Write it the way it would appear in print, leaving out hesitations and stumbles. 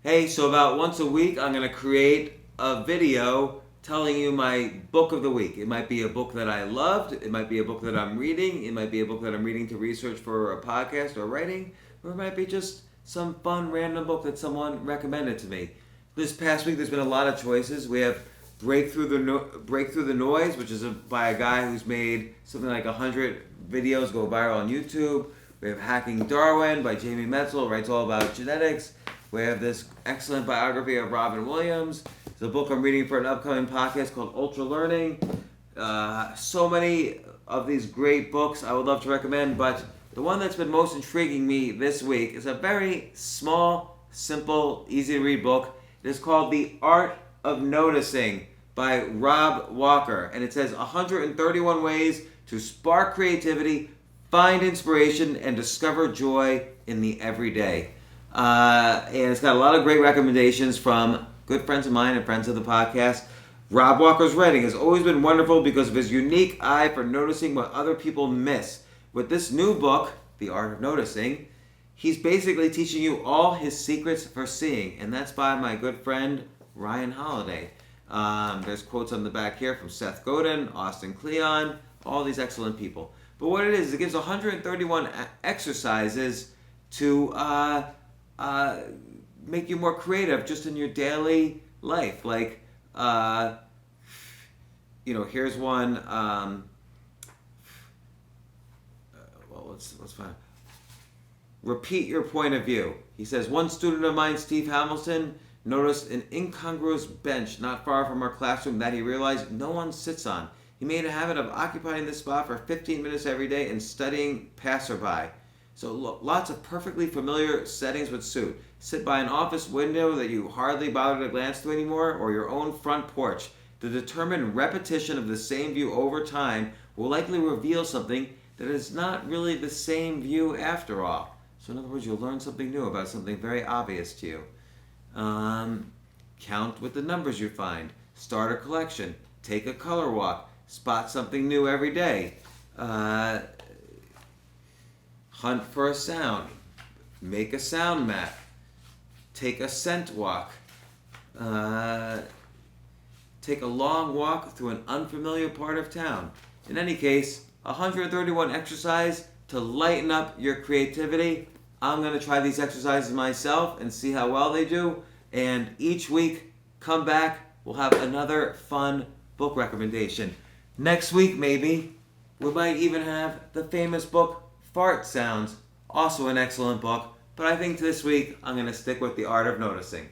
Hey, so about once a week, I'm going to create a video telling you my book of the week. It might be a book that I loved. It might be a book that I'm reading. It might be a book that I'm reading to research for a podcast or writing. Or it might be just some fun random book that someone recommended to me. This past week, there's been a lot of choices. We have Break Through the Noise, which is by a guy who's made something like 100 videos go viral on YouTube. We have Hacking Darwin by Jamie Metzl, writes all about genetics. We have this excellent biography of Robin Williams. It's a book I'm reading for an upcoming podcast called Ultra Learning. So many of these great books I would love to recommend, but the one that's been most intriguing me this week is a very small, simple, easy to read book. It is called The Art of Noticing by Rob Walker, and it says 131 ways to spark creativity, find inspiration, and discover joy in the everyday. And it's got a lot of great recommendations from good friends of mine and friends of the podcast. Rob Walker's writing has always been wonderful because of his unique eye for noticing what other people miss. With this new book, The Art of Noticing, he's basically teaching you all his secrets for seeing, and that's by my good friend Ryan Holiday. There's quotes on the back here from Seth Godin, Austin Kleon, all these excellent people. But what it is, it gives 131 exercises to make you more creative just in your daily life. Like, here's one. Let's find. Repeat your point of view. He says, one student of mine, Steve Hamilton, noticed an incongruous bench not far from our classroom that he realized no one sits on. He made a habit of occupying this spot for 15 minutes every day and studying passerby. So lots of perfectly familiar settings would suit. Sit by an office window that you hardly bother to glance to anymore, or your own front porch. The determined repetition of the same view over time will likely reveal something that is not really the same view after all. So in other words, you'll learn something new about something very obvious to you. Count with the numbers you find. Start a collection. Take a color walk. Spot something new every day. Hunt for a sound. Make a sound map. Take a scent walk. Take a long walk through an unfamiliar part of town. In any case, 131 exercise to lighten up your creativity. I'm going to try these exercises myself and see how well they do. And each week, come back, we'll have another fun book recommendation. Next week, maybe, we might even have the famous book, Fart Sounds, also an excellent book. But I think this week, I'm going to stick with The Art of Noticing.